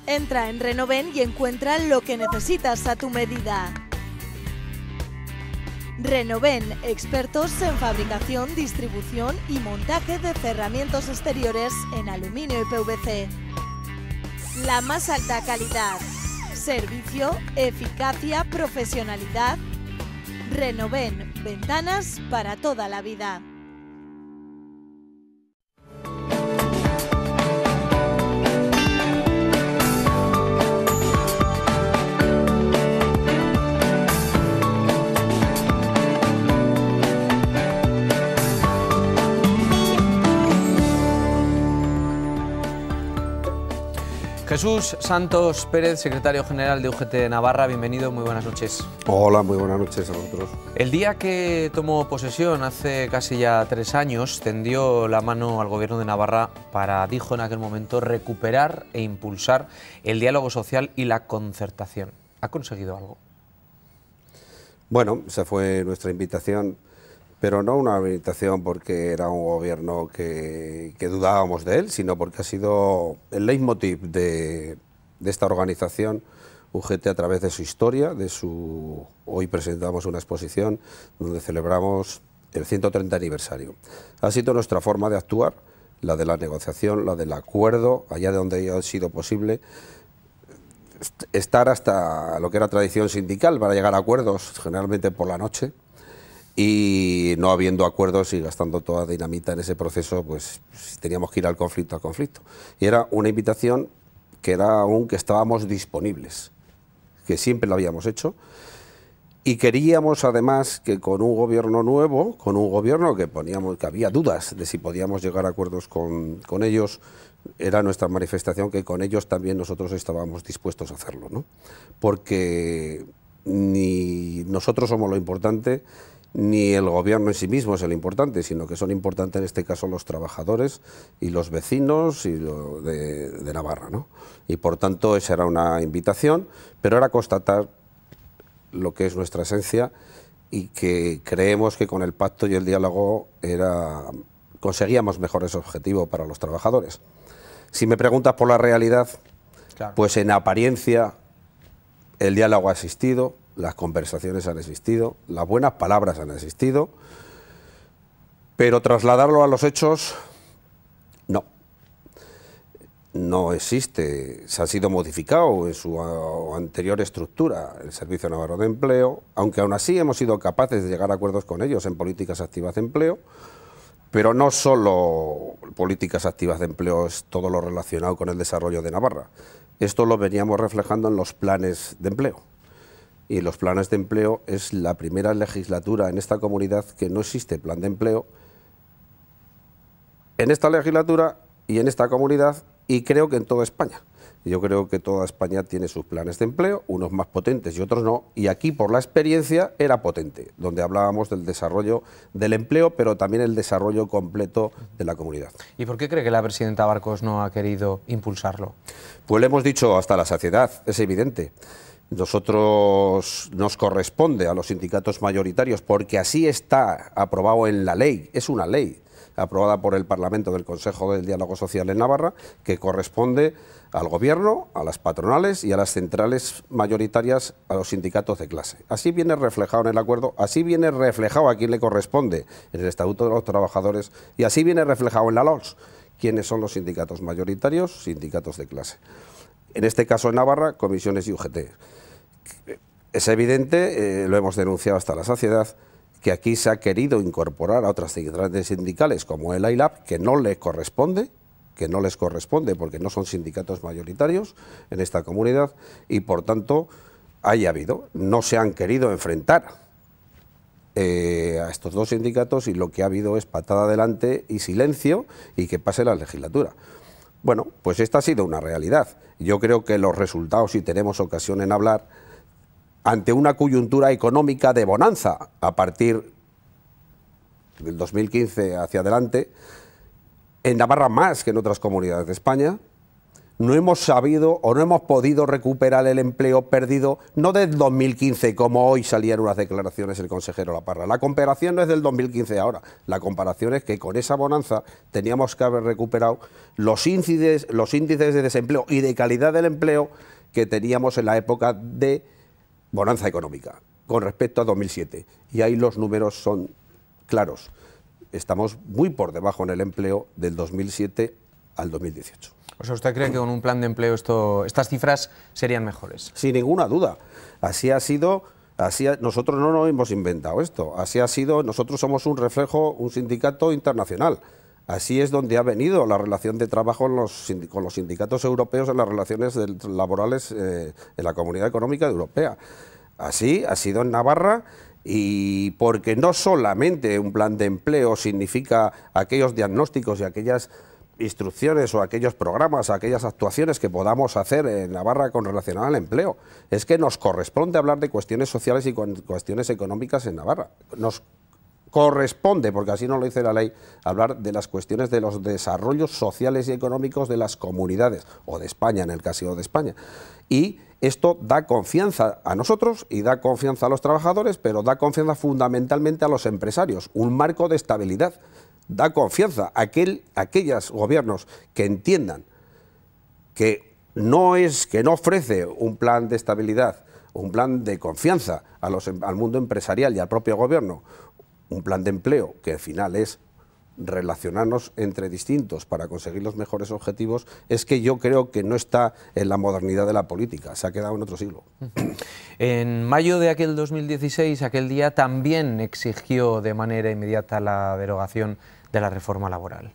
Entra en Renoven y encuentra lo que necesitas a tu medida. Renoven, expertos en fabricación, distribución y montaje de cerramientos exteriores en aluminio y PVC. La más alta calidad, servicio, eficacia, profesionalidad. Renoven, ventanas para toda la vida. Jesús Santos Pérez, secretario general de UGT Navarra, bienvenido, muy buenas noches. Hola, muy buenas noches a vosotros. El día que tomó posesión, hace casi ya 3 años, tendió la mano al Gobierno de Navarra para, dijo en aquel momento, recuperar e impulsar el diálogo social y la concertación. ¿Ha conseguido algo? Bueno, esa fue nuestra invitación, pero no una invitación porque era un gobierno que dudábamos de él, sino porque ha sido el leitmotiv de esta organización, UGT, a través de su historia, hoy presentamos una exposición donde celebramos el 130 aniversario. Ha sido nuestra forma de actuar, la de la negociación, la del acuerdo, allá de donde haya sido posible, estar hasta lo que era tradición sindical para llegar a acuerdos, generalmente por la noche. Y no habiendo acuerdos y gastando toda dinamita en ese proceso, pues teníamos que ir al conflicto. Y era una invitación que era aún que estábamos disponibles, que siempre lo habíamos hecho. Y queríamos además que con un gobierno nuevo, con un gobierno que había dudas de si podíamos llegar a acuerdos con ellos, era nuestra manifestación que con ellos también nosotros estábamos dispuestos a hacerlo, ¿no? Porque ni nosotros somos lo importante, ni el gobierno en sí mismo es el importante, sino que son importantes en este caso los trabajadores y los vecinos de Navarra, ¿no? Y por tanto esa era una invitación, pero era constatar lo que es nuestra esencia y que creemos que con el pacto y el diálogo conseguíamos mejores objetivos para los trabajadores. Si me preguntas por la realidad, claro, pues en apariencia el diálogo ha existido, las conversaciones han existido, las buenas palabras han existido, pero trasladarlo a los hechos, no existe. Se ha sido modificado en su anterior estructura el Servicio Navarro de Empleo, aunque aún así hemos sido capaces de llegar a acuerdos con ellos en políticas activas de empleo, pero no solo políticas activas de empleo, es todo lo relacionado con el desarrollo de Navarra. Esto lo veníamos reflejando en los planes de empleo. Y los planes de empleo es la primera legislatura en esta comunidad que no existe plan de empleo en esta legislatura y en esta comunidad, y creo que en toda España. Yo creo que toda España tiene sus planes de empleo, unos más potentes y otros no, y aquí por la experiencia era potente, donde hablábamos del desarrollo del empleo, pero también el desarrollo completo de la comunidad. ¿Y por qué cree que la presidenta Barcos no ha querido impulsarlo? Pues le hemos dicho hasta la saciedad, es evidente. Nosotros nos corresponde a los sindicatos mayoritarios, porque así está aprobado en la ley, es una ley aprobada por el Parlamento del Consejo del Diálogo Social en Navarra, que corresponde al Gobierno, a las patronales y a las centrales mayoritarias, a los sindicatos de clase. Así viene reflejado en el acuerdo, así viene reflejado a quien le corresponde en el Estatuto de los Trabajadores y así viene reflejado en la LOLS. ¿Quiénes son los sindicatos mayoritarios? Sindicatos de clase. En este caso en Navarra, comisiones y UGT. Es evidente, lo hemos denunciado hasta la saciedad, que aquí se ha querido incorporar a otras centrales sindicales como el AILAB, que no les corresponde porque no son sindicatos mayoritarios en esta comunidad y por tanto no se han querido enfrentar a estos dos sindicatos y lo que ha habido es patada adelante y silencio y que pase la legislatura. Bueno, pues esta ha sido una realidad. Yo creo que los resultados, si tenemos ocasión en hablar, ante una coyuntura económica de bonanza a partir del 2015 hacia adelante, en Navarra más que en otras comunidades de España, no hemos sabido o no hemos podido recuperar el empleo perdido, no del 2015, como hoy salían unas declaraciones el consejero La Parra. La comparación no es del 2015 ahora, la comparación es que con esa bonanza teníamos que haber recuperado los índices de desempleo y de calidad del empleo que teníamos en la época de bonanza económica, con respecto a 2007. Y ahí los números son claros. Estamos muy por debajo en el empleo del 2007 al 2018. O sea, ¿usted cree que con un plan de empleo estas cifras serían mejores? Sin ninguna duda. Así ha sido, nosotros no nos hemos inventado esto, así ha sido, nosotros somos un reflejo, un sindicato internacional. Así es donde ha venido la relación de trabajo con los sindicatos europeos en las relaciones laborales en la Comunidad Económica Europea. Así ha sido en Navarra, y porque no solamente un plan de empleo significa aquellos diagnósticos y aquellas instrucciones o aquellos programas, aquellas actuaciones que podamos hacer en Navarra con relación al empleo. Es que nos corresponde hablar de cuestiones sociales y cuestiones económicas en Navarra. Nos corresponde, porque así nos lo dice la ley, hablar de las cuestiones de los desarrollos sociales y económicos de las comunidades, o de España, en el caso de España. Y esto da confianza a nosotros y da confianza a los trabajadores, pero da confianza fundamentalmente a los empresarios, un marco de estabilidad. Da confianza a aquellos gobiernos que entiendan que no ofrece un plan de estabilidad, un plan de confianza al mundo empresarial y al propio gobierno, un plan de empleo que al final es relacionarnos entre distintos para conseguir los mejores objetivos, es que yo creo que no está en la modernidad de la política, se ha quedado en otro siglo. En mayo de aquel 2016, aquel día también exigió de manera inmediata la derogación de la reforma laboral.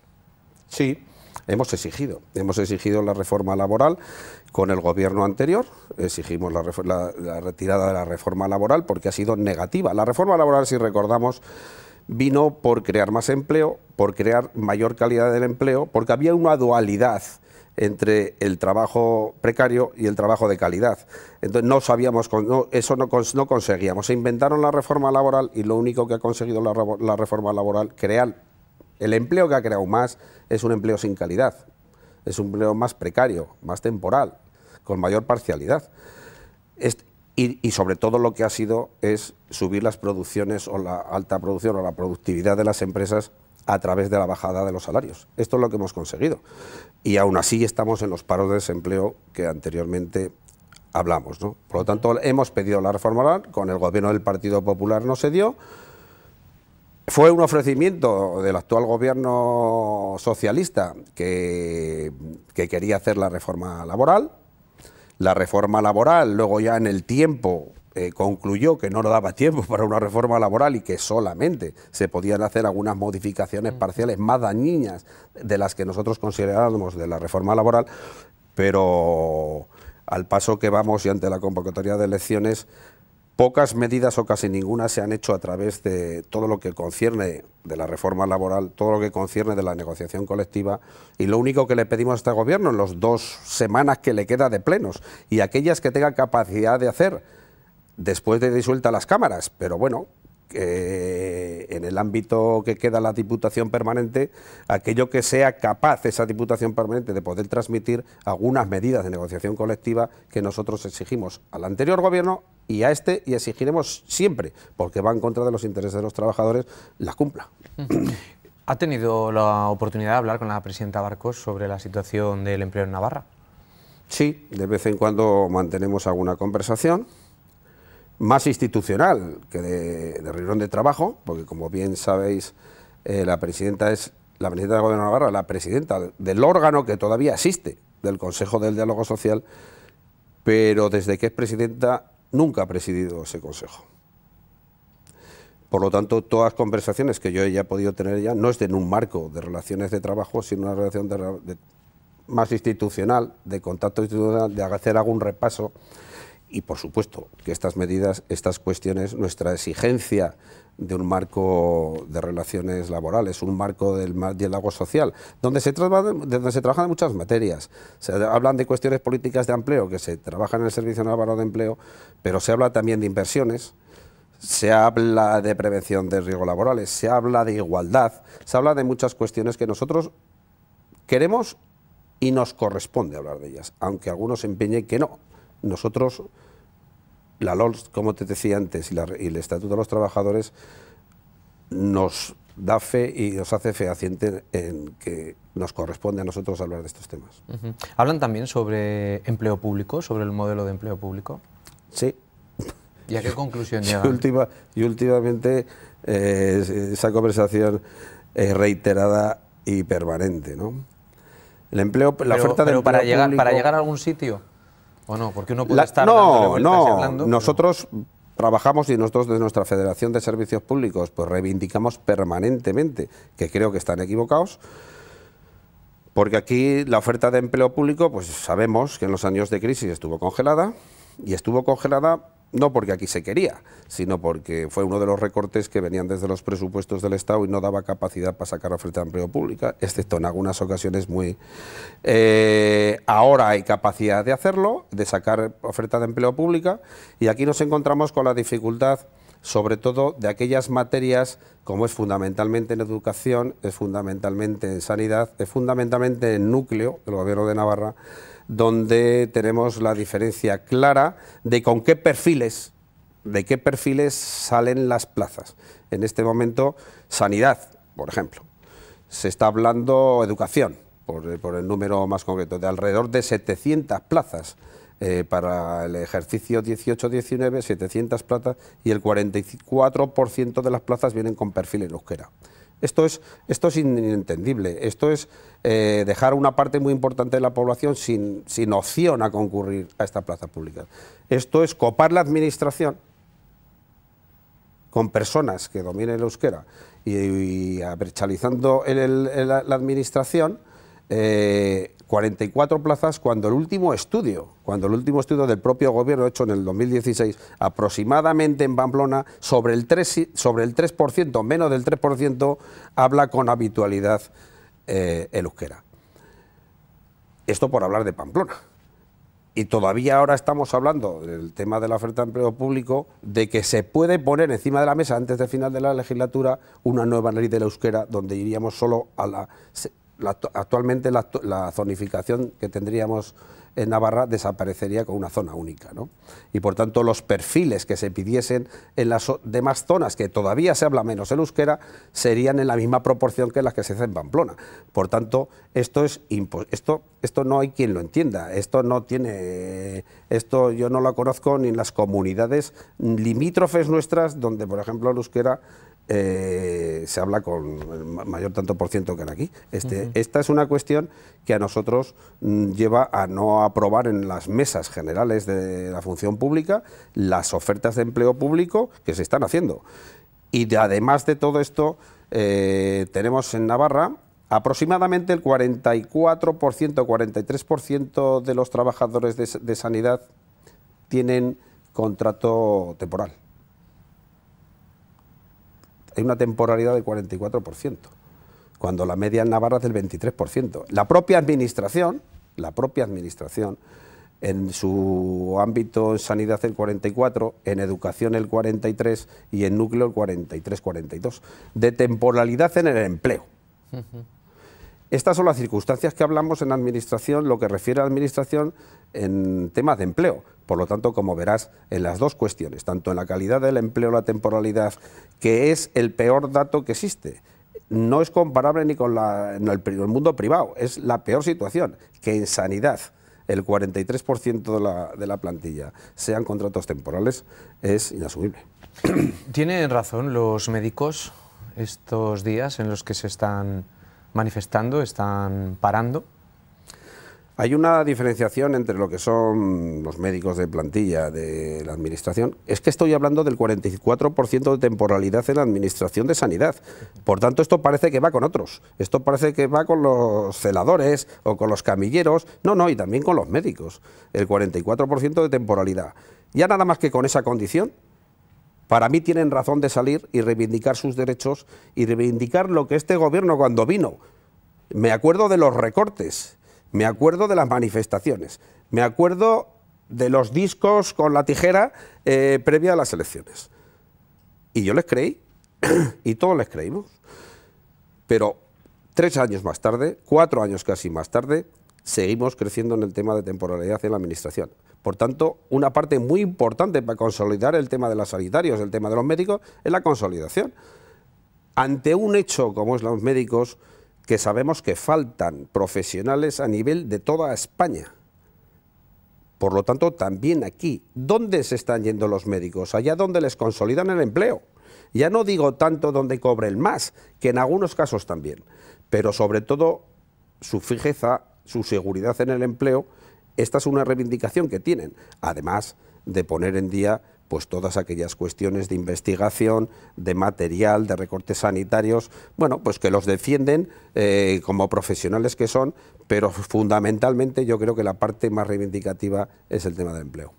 Sí, hemos exigido la reforma laboral con el gobierno anterior, exigimos la retirada de la reforma laboral porque ha sido negativa. La reforma laboral, si recordamos, vino por crear más empleo, por crear mayor calidad del empleo, porque había una dualidad entre el trabajo precario y el trabajo de calidad. Entonces no sabíamos, eso no conseguíamos. Se inventaron la reforma laboral y lo único que ha conseguido la reforma laboral, crear el empleo que ha creado más, es un empleo sin calidad, es un empleo más precario, más temporal, con mayor parcialidad. Y sobre todo lo que ha sido es subir las producciones o la alta producción o la productividad de las empresas a través de la bajada de los salarios. Esto es lo que hemos conseguido. Y aún así estamos en los paros de desempleo que anteriormente hablamos, ¿no? Por lo tanto, hemos pedido la reforma laboral, con el gobierno del Partido Popular no se dio. Fue un ofrecimiento del actual gobierno socialista que quería hacer la reforma laboral. La reforma laboral luego ya en el tiempo concluyó que no daba tiempo para una reforma laboral y que solamente se podían hacer algunas modificaciones parciales más dañinas de las que nosotros considerábamos de la reforma laboral, pero al paso que vamos y ante la convocatoria de elecciones, pocas medidas o casi ninguna se han hecho a través de todo lo que concierne de la reforma laboral, todo lo que concierne de la negociación colectiva, y lo único que le pedimos a este gobierno en las 2 semanas que le queda de plenos y aquellas que tenga capacidad de hacer después de disueltas las cámaras, pero bueno, en el ámbito que queda la Diputación Permanente, aquello que sea capaz esa Diputación Permanente de poder transmitir algunas medidas de negociación colectiva que nosotros exigimos al anterior gobierno y a este, y exigiremos siempre, porque va en contra de los intereses de los trabajadores, las cumpla. ¿Ha tenido la oportunidad de hablar con la presidenta Barcos sobre la situación del empleo en Navarra? Sí, de vez en cuando mantenemos alguna conversación, más institucional que de reunión de trabajo, porque como bien sabéis, la presidenta del Gobierno de Navarra, la presidenta del órgano que todavía existe, del Consejo del Diálogo Social, pero desde que es presidenta nunca ha presidido ese consejo. Por lo tanto, todas las conversaciones que yo haya podido tener ya no es en un marco de relaciones de trabajo, sino una relación más institucional, de contacto institucional, de hacer algún repaso. Y por supuesto que estas medidas, estas cuestiones, nuestra exigencia de un marco de relaciones laborales, un marco del diálogo social, donde se trabajan muchas materias. Se hablan de cuestiones políticas de empleo, que se trabajan en el Servicio Navarro de Empleo, pero se habla también de inversiones, se habla de prevención de riesgos laborales, se habla de igualdad, se habla de muchas cuestiones que nosotros queremos y nos corresponde hablar de ellas, aunque algunos se empeñen que no. Nosotros, la LOLS, como te decía antes, y el Estatuto de los Trabajadores nos da fe y nos hace fehaciente en que nos corresponde a nosotros hablar de estos temas. ¿Hablan también sobre empleo público, sobre el modelo de empleo público? Sí. ¿Y a qué conclusión llegan? Y últimamente esa conversación es reiterada y permanente, ¿no? El empleo, la oferta de empleo para llegar a algún sitio, ¿o no? Porque uno puede estar dándole vueltas y hablando. Nosotros trabajamos y nosotros desde nuestra Federación de Servicios Públicos pues reivindicamos permanentemente, que creo que están equivocados, porque aquí la oferta de empleo público, pues sabemos que en los años de crisis estuvo congelada, y estuvo congelada no porque aquí se quería, sino porque fue uno de los recortes que venían desde los presupuestos del Estado y no daba capacidad para sacar oferta de empleo pública, excepto en algunas ocasiones muy... ahora hay capacidad de hacerlo, de sacar oferta de empleo pública, y aquí nos encontramos con la dificultad, sobre todo de aquellas materias como es fundamentalmente en educación, es fundamentalmente en sanidad, es fundamentalmente en núcleo del Gobierno de Navarra, donde tenemos la diferencia clara de con qué perfiles, salen las plazas. En este momento, sanidad, por ejemplo. Se está hablando educación, por el número más concreto, de alrededor de 700 plazas. Para el ejercicio 18-19, 700 plazas, y el 44% de las plazas vienen con perfil en euskera. Esto es inentendible, esto es dejar una parte muy importante de la población sin opción a concurrir a esta plaza pública. Esto es copar la administración con personas que dominen el euskera y abertzalizando la administración, 44 plazas cuando el último estudio del propio gobierno hecho en el 2016, aproximadamente en Pamplona, sobre el 3%, menos del 3%, habla con habitualidad el euskera. Esto por hablar de Pamplona. Y todavía ahora estamos hablando del tema de la oferta de empleo público, de que se puede poner encima de la mesa antes del final de la legislatura una nueva ley del euskera, donde iríamos solo a actualmente la zonificación que tendríamos en Navarra desaparecería con una zona única, ¿no? Y por tanto los perfiles que se pidiesen en las demás zonas, que todavía se habla menos el euskera, serían en la misma proporción que las que se hace en Pamplona. Por tanto, esto no hay quien lo entienda, esto yo no lo conozco ni en las comunidades limítrofes nuestras, donde por ejemplo el euskera se habla con el mayor tanto por ciento que en aquí. Esta es una cuestión que a nosotros lleva a no aprobar en las mesas generales de la función pública las ofertas de empleo público que se están haciendo. Y además de todo esto, tenemos en Navarra aproximadamente el 44%, 43% de los trabajadores de sanidad tienen contrato temporal. Hay una temporalidad del 44%, cuando la media en Navarra es del 23%. La propia administración, en su ámbito en sanidad el 44%, en educación el 43% y en núcleo el 43-42%, de temporalidad en el empleo. Estas son las circunstancias que hablamos en administración, lo que refiere a administración en temas de empleo. Por lo tanto, como verás, en las dos cuestiones, tanto en la calidad del empleo, la temporalidad, que es el peor dato que existe, no es comparable ni con en el mundo privado, es la peor situación, que en sanidad el 43% de la plantilla sean contratos temporales, es inasumible. ¿Tienen razón los médicos estos días en los que se están manifestando, están parando? Hay una diferenciación entre lo que son los médicos de plantilla de la administración. Es que estoy hablando del 44% de temporalidad en la administración de sanidad. Por tanto, esto parece que va con otros. Esto parece que va con los celadores o con los camilleros. No, y también con los médicos. El 44% de temporalidad. Ya nada más que con esa condición, para mí tienen razón de salir y reivindicar sus derechos y reivindicar lo que este gobierno cuando vino. Me acuerdo de los recortes. Me acuerdo de las manifestaciones, me acuerdo de los discos con la tijera previa a las elecciones. Y yo les creí, y todos les creímos. Pero 3 años más tarde, 4 años casi más tarde, seguimos creciendo en el tema de temporalidad en la Administración. Por tanto, una parte muy importante para consolidar el tema de los sanitarios, el tema de los médicos, es la consolidación. Ante un hecho como es los médicos, que sabemos que faltan profesionales a nivel de toda España. Por lo tanto, también aquí, ¿dónde se están yendo los médicos? Allá donde les consolidan el empleo. Ya no digo tanto donde cobren más, que en algunos casos también, pero sobre todo su fijeza, su seguridad en el empleo. Esta es una reivindicación que tienen, además de poner en día pues todas aquellas cuestiones de investigación, de material, de recortes sanitarios, bueno, pues que los defienden como profesionales que son, pero fundamentalmente yo creo que la parte más reivindicativa es el tema del empleo.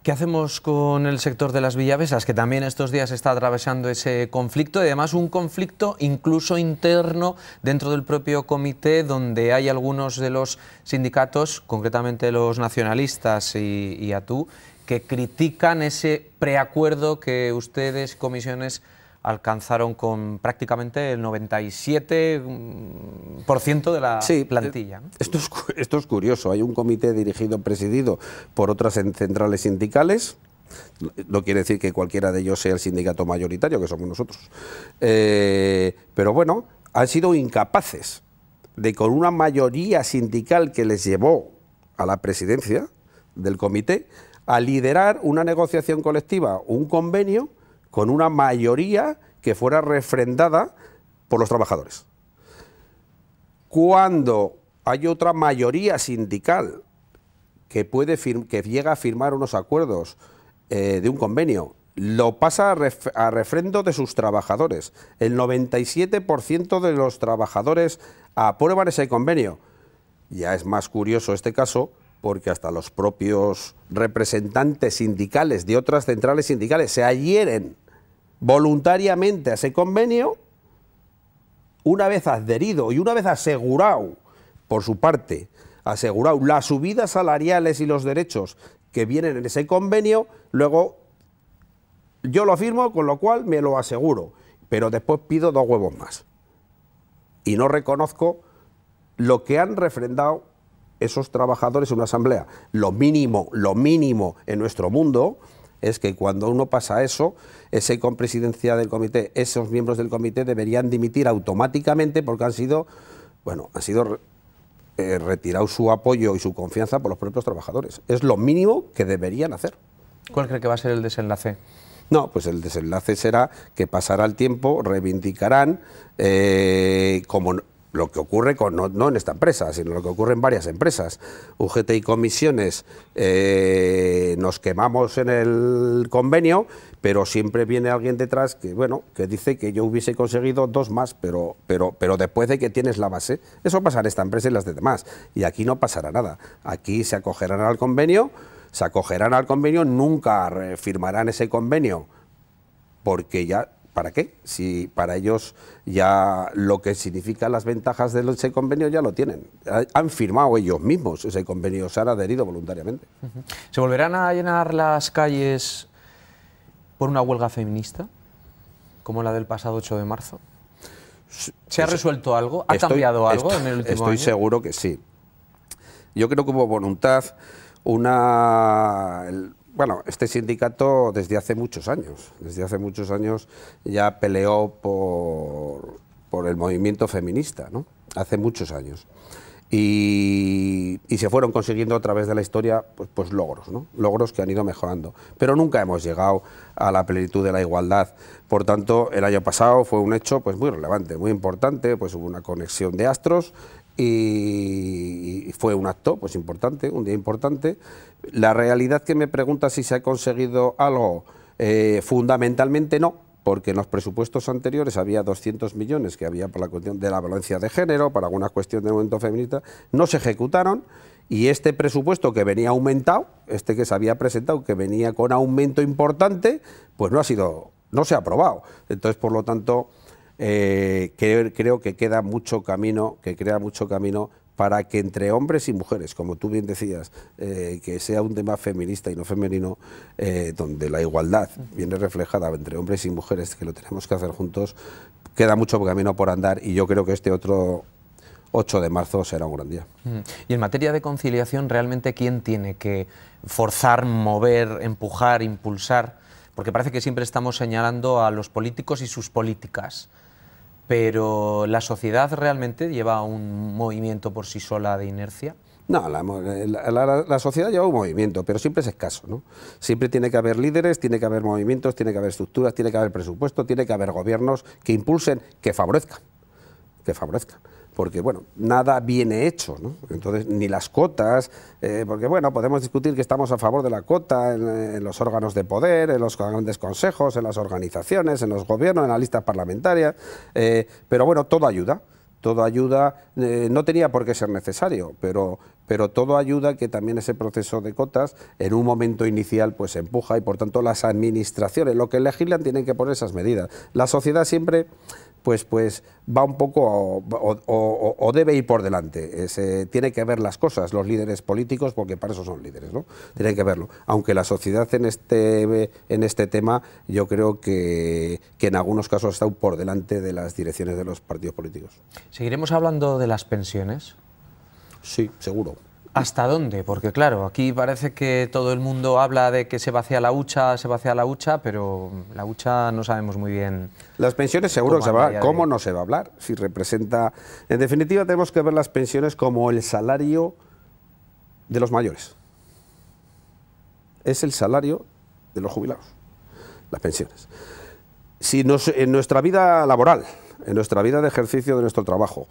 ¿Qué hacemos con el sector de las villavesas, que también estos días está atravesando ese conflicto, y además un conflicto incluso interno dentro del propio comité, donde hay algunos de los sindicatos, concretamente los nacionalistas y ATU, que critican ese preacuerdo que ustedes, comisiones, alcanzaron con prácticamente el 97% de la plantilla, ¿no? Esto es curioso. Hay un comité presidido por otras centrales sindicales. No quiere decir que cualquiera de ellos sea el sindicato mayoritario, que somos nosotros. Pero bueno, han sido incapaces de, con una mayoría sindical que les llevó a la presidencia del comité, a liderar una negociación colectiva, un convenio, con una mayoría que fuera refrendada por los trabajadores. Cuando hay otra mayoría sindical que llega a firmar unos acuerdos de un convenio, lo pasa a refrendo de sus trabajadores. El 97% de los trabajadores aprueban ese convenio. Ya es más curioso este caso, porque hasta los propios representantes sindicales de otras centrales sindicales se adhieren voluntariamente a ese convenio, una vez adherido y una vez asegurado, por su parte, asegurado las subidas salariales y los derechos que vienen en ese convenio, luego yo lo firmo, con lo cual me lo aseguro, pero después pido 2 huevos más. Y no reconozco lo que han refrendado esos trabajadores en una asamblea. Lo mínimo en nuestro mundo es que cuando uno pasa eso, ese presidencia del comité, esos miembros del comité deberían dimitir automáticamente, porque han sido retirado su apoyo y su confianza por los propios trabajadores. Es lo mínimo que deberían hacer. ¿Cuál cree que va a ser el desenlace? No, pues el desenlace será que pasará el tiempo, reivindicarán, como lo que ocurre no en esta empresa, sino lo que ocurre en varias empresas. UGT y comisiones nos quemamos en el convenio, pero siempre viene alguien detrás que, bueno, que dice que yo hubiese conseguido 2 más, pero después de que tienes la base. Eso pasa en esta empresa y las demás. Y aquí no pasará nada. Aquí se acogerán al convenio, nunca firmarán ese convenio, porque ya, ¿para qué? Si para ellos ya lo que significan las ventajas de ese convenio ya lo tienen. Han firmado ellos mismos ese convenio, se han adherido voluntariamente. ¿Se volverán a llenar las calles por una huelga feminista, como la del pasado 8 de marzo? ¿Se ha resuelto algo? ¿Ha cambiado algo en el último año? Estoy seguro que sí. Yo creo que hubo voluntad, bueno, este sindicato desde hace muchos años ya peleó por el movimiento feminista, ¿no? Hace muchos años. Y se fueron consiguiendo a través de la historia pues logros, ¿no? Logros que han ido mejorando. Pero nunca hemos llegado a la plenitud de la igualdad. Por tanto, el año pasado fue un hecho pues muy relevante, muy importante, pues hubo una conexión de astros y fue un acto pues importante, un día importante. La realidad que me pregunta si se ha conseguido algo, fundamentalmente no, porque en los presupuestos anteriores había 200 millones que había por la cuestión de la violencia de género, para alguna cuestión de movimiento feminista, no se ejecutaron, y este presupuesto que venía aumentado, este que se había presentado, que venía con aumento importante, pues no se ha aprobado. Entonces, por lo tanto, creo que queda mucho camino, para que entre hombres y mujeres, como tú bien decías, que sea un tema feminista y no femenino, donde la igualdad viene reflejada entre hombres y mujeres, que lo tenemos que hacer juntos, queda mucho camino por andar, y yo creo que este otro 8 de marzo será un gran día. Y en materia de conciliación, ¿realmente quién tiene que forzar, mover, empujar, impulsar? Porque parece que siempre estamos señalando a los políticos y sus políticas, pero ¿la sociedad realmente lleva un movimiento por sí sola de inercia? No, la sociedad lleva un movimiento, pero siempre es escaso, ¿no? Siempre tiene que haber líderes, tiene que haber movimientos, tiene que haber estructuras, tiene que haber presupuesto, tiene que haber gobiernos que impulsen, que favorezcan. Porque, bueno, nada viene hecho, ¿no? Entonces, ni las cotas, porque, bueno, podemos discutir que estamos a favor de la cota en los órganos de poder, en los grandes consejos, en las organizaciones, en los gobiernos, en las listas parlamentarias, pero, bueno, todo ayuda. Todo ayuda, no tenía por qué ser necesario, pero todo ayuda que también ese proceso de cotas en un momento inicial pues empuja y por tanto las administraciones, lo que legislan, tienen que poner esas medidas. La sociedad siempre pues va un poco o debe ir por delante, tiene que ver las cosas, los líderes políticos, porque para eso son líderes, ¿no? Tienen que verlo, aunque la sociedad en este tema yo creo que en algunos casos está por delante de las direcciones de los partidos políticos. ¿Seguiremos hablando de las pensiones? Sí, seguro. ¿Hasta dónde? Porque claro, aquí parece que todo el mundo habla de que se va hacia la hucha, pero la hucha no sabemos muy bien. Las pensiones seguro que se va a hablar. ¿Cómo no se va a hablar? Si representa... En definitiva, tenemos que ver las pensiones como el salario de los mayores. Es el salario de los jubilados, las pensiones. Si en nuestra vida laboral, en nuestra vida de ejercicio de nuestro trabajo,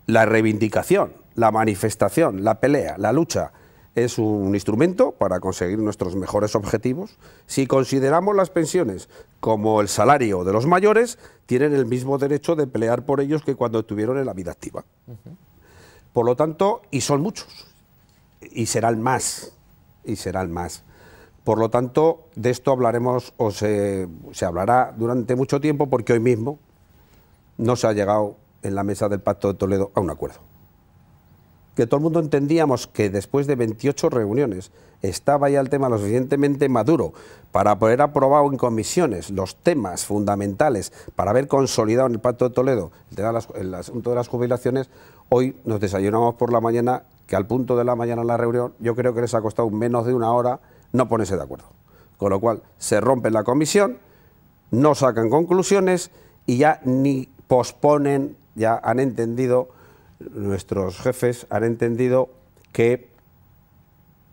la reivindicación, la manifestación, la pelea, la lucha es un instrumento para conseguir nuestros mejores objetivos. Si consideramos las pensiones como el salario de los mayores, tienen el mismo derecho de pelear por ellos que cuando estuvieron en la vida activa. Por lo tanto, y son muchos, y serán más, Por lo tanto, de esto hablaremos o se hablará durante mucho tiempo, porque hoy mismo no se ha llegado en la mesa del Pacto de Toledo a un acuerdo. Que todo el mundo entendíamos que después de 28 reuniones estaba ya el tema lo suficientemente maduro para poder aprobar en comisiones los temas fundamentales para haber consolidado en el Pacto de Toledo el asunto de las jubilaciones. Hoy nos desayunamos por la mañana, que al punto de la mañana en la reunión yo creo que les ha costado menos de una hora no ponerse de acuerdo. Con lo cual se rompe la comisión, no sacan conclusiones y ya ni posponen, ya han entendido, nuestros jefes han entendido que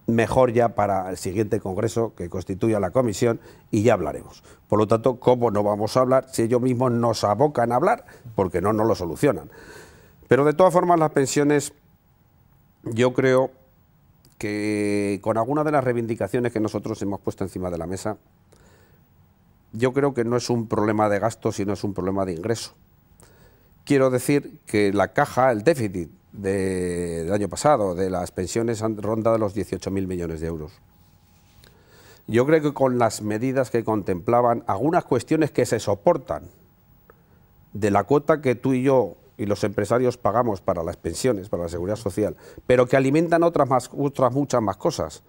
mejor ya para el siguiente congreso que constituya la comisión y ya hablaremos. Por lo tanto, ¿cómo no vamos a hablar si ellos mismos nos abocan a hablar? Porque no nos lo solucionan. Pero de todas formas las pensiones, yo creo que con alguna de las reivindicaciones que nosotros hemos puesto encima de la mesa, yo creo que no es un problema de gasto, sino es un problema de ingreso. Quiero decir que la caja, el déficit del año pasado de las pensiones han rondado los 18.000 millones de euros. Yo creo que con las medidas que contemplaban, algunas cuestiones que se soportan de la cuota que tú y yo y los empresarios pagamos para las pensiones, para la seguridad social, pero que alimentan otras muchas más cosas.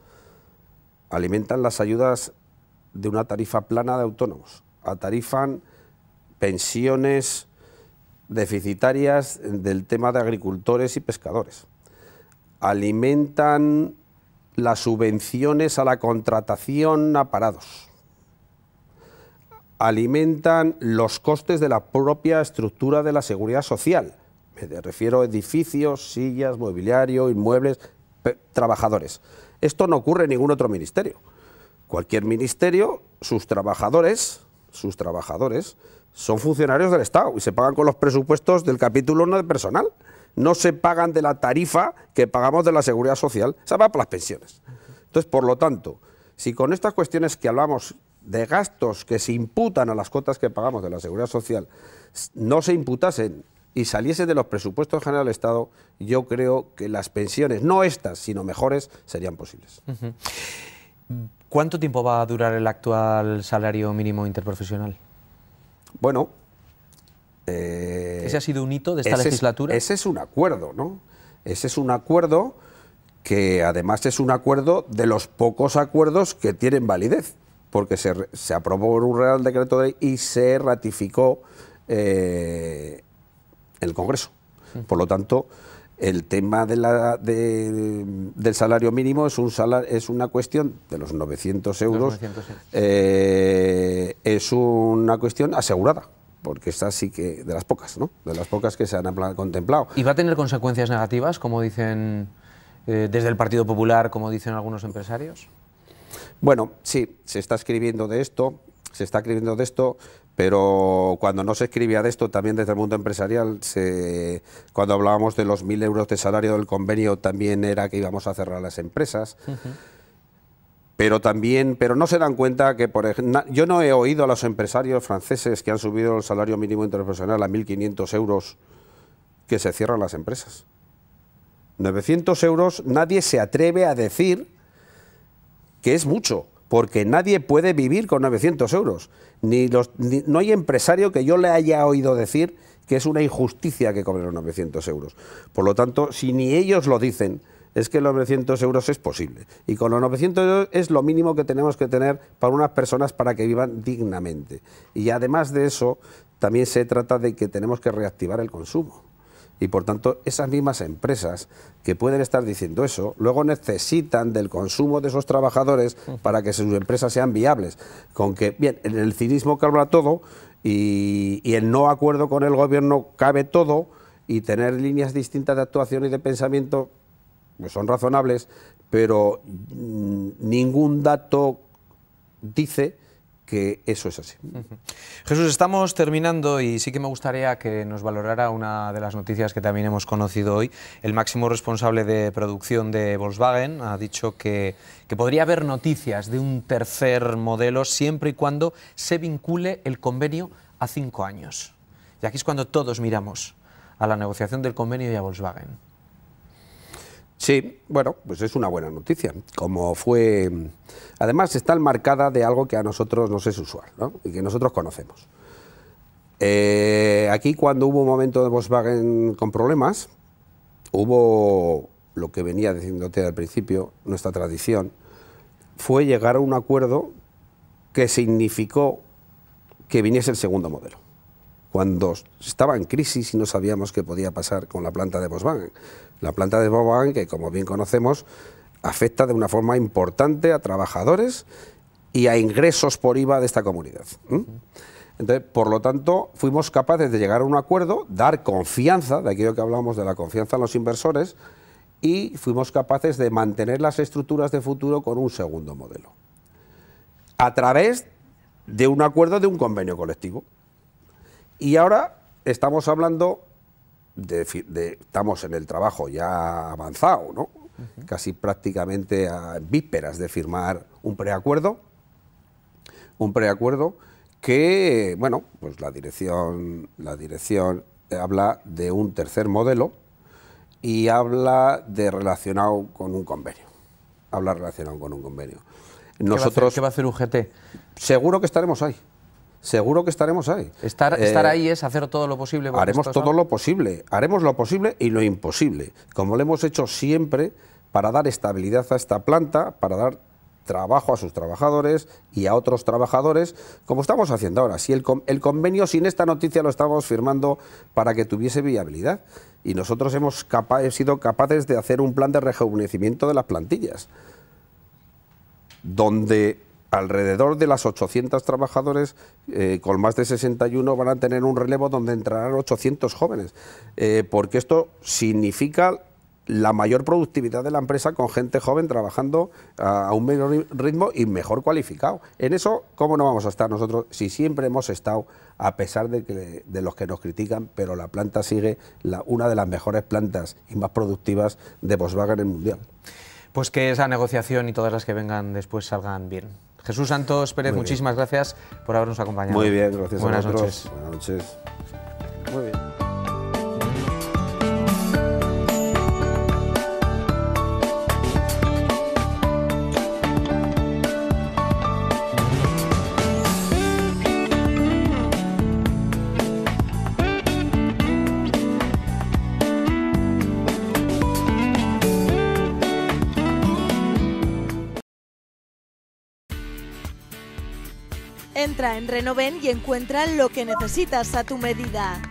Alimentan las ayudas de una tarifa plana de autónomos, atarifan pensiones deficitarias del tema de agricultores y pescadores, alimentan las subvenciones a la contratación a parados, alimentan los costes de la propia estructura de la seguridad social, me refiero a edificios, sillas, mobiliario, inmuebles, trabajadores. Esto no ocurre en ningún otro ministerio. Cualquier ministerio, sus trabajadores son funcionarios del Estado y se pagan con los presupuestos del capítulo 1 de personal. No se pagan de la tarifa que pagamos de la seguridad social, se va para las pensiones. Entonces, por lo tanto, si con estas cuestiones que hablamos de gastos que se imputan a las cuotas que pagamos de la seguridad social no se imputasen y saliesen de los presupuestos generales del Estado, yo creo que las pensiones, no estas, sino mejores, serían posibles. ¿Cuánto tiempo va a durar el actual salario mínimo interprofesional? Bueno, ¿ese ha sido un hito de esta legislatura? Ese es un acuerdo, ¿no? Ese es un acuerdo que además es un acuerdo de los pocos acuerdos que tienen validez, porque se aprobó un Real Decreto de ley y se ratificó en el Congreso. Por lo tanto, el tema del salario mínimo es una cuestión de los 900 euros, es una cuestión asegurada, porque esta sí que de las pocas, ¿no? De las pocas que se han contemplado. ¿Y va a tener consecuencias negativas, como dicen desde el Partido Popular, como dicen algunos empresarios? Bueno, sí, se está escribiendo de esto, pero cuando no se escribía de esto, también desde el mundo empresarial, cuando hablábamos de los 1.000 euros de salario del convenio, también era que íbamos a cerrar las empresas. Pero no se dan cuenta que, por ejemplo, yo no he oído a los empresarios franceses que han subido el salario mínimo interprofesional a 1.500 euros que se cierran las empresas. 900 euros, nadie se atreve a decir que es mucho, porque nadie puede vivir con 900 euros. No hay empresario que yo le haya oído decir que es una injusticia que cobren los 900 euros. Por lo tanto, si ni ellos lo dicen, es que los 900 euros es posible. Y con los 900 euros es lo mínimo que tenemos que tener para unas personas para que vivan dignamente. Y además de eso, también se trata de que tenemos que reactivar el consumo. Y por tanto, esas mismas empresas que pueden estar diciendo eso, luego necesitan del consumo de esos trabajadores para que sus empresas sean viables. Con que, bien, en el cinismo cabe todo y el no acuerdo con el gobierno cabe todo, y tener líneas distintas de actuación y de pensamiento pues son razonables, pero ningún dato dice que eso es así. Jesús, estamos terminando y sí que me gustaría que nos valorara una de las noticias que también hemos conocido hoy. El máximo responsable de producción de Volkswagen ha dicho que podría haber noticias de un tercer modelo siempre y cuando se vincule el convenio a 5 años. Y aquí es cuando todos miramos a la negociación del convenio y a Volkswagen. Sí, bueno, pues es una buena noticia, como fue. Además está enmarcada de algo que a nosotros nos es usual, ¿no? Y que nosotros conocemos. Aquí, cuando hubo un momento de Volkswagen con problemas, hubo lo que venía diciéndote al principio, nuestra tradición, fue llegar a un acuerdo que significó que viniese el segundo modelo. Cuando estaba en crisis y no sabíamos qué podía pasar con la planta de Volkswagen. La planta de Volkswagen, que como bien conocemos, afecta de una forma importante a trabajadores y a ingresos por IVA de esta comunidad. Entonces, por lo tanto, fuimos capaces de llegar a un acuerdo, dar confianza, de aquello que hablamos de la confianza en los inversores, y fuimos capaces de mantener las estructuras de futuro con un segundo modelo, a través de un acuerdo de un convenio colectivo. Y ahora estamos hablando estamos en el trabajo ya avanzado, ¿no? Casi prácticamente a vísperas de firmar un preacuerdo que, bueno, pues la dirección habla de un tercer modelo y habla de relacionado con un convenio. Nosotros, ¿Qué va a hacer UGT? Seguro que estaremos ahí. Seguro que estaremos ahí. Estar ahí es hacer todo lo posible. Haremos todo lo posible, haremos lo posible y lo imposible, como lo hemos hecho siempre, para dar estabilidad a esta planta, para dar trabajo a sus trabajadores y a otros trabajadores, como estamos haciendo ahora. Si el convenio, sin esta noticia, lo estamos firmando para que tuviese viabilidad, y nosotros hemos sido capaces de hacer un plan de rejuvenecimiento de las plantillas, donde alrededor de las 800 trabajadores con más de 61 van a tener un relevo donde entrarán 800 jóvenes, porque esto significa la mayor productividad de la empresa con gente joven trabajando a un menor ritmo y mejor cualificado. En eso, ¿cómo no vamos a estar nosotros si siempre hemos estado, a pesar de los que nos critican, pero la planta sigue una de las mejores plantas y más productivas de Volkswagen en el mundial? Pues que esa negociación y todas las que vengan después salgan bien. Jesús Santos Pérez, muchísimas gracias por habernos acompañado. Muy bien, gracias a vosotros. Buenas noches. Buenas noches. Muy bien. Entra en Renoven y encuentra lo que necesitas a tu medida.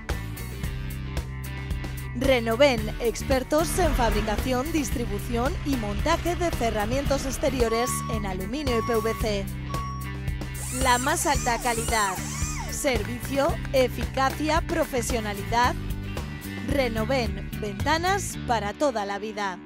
Renoven, expertos en fabricación, distribución y montaje de cerramientos exteriores en aluminio y PVC. La más alta calidad, servicio, eficacia, profesionalidad. Renoven, ventanas para toda la vida.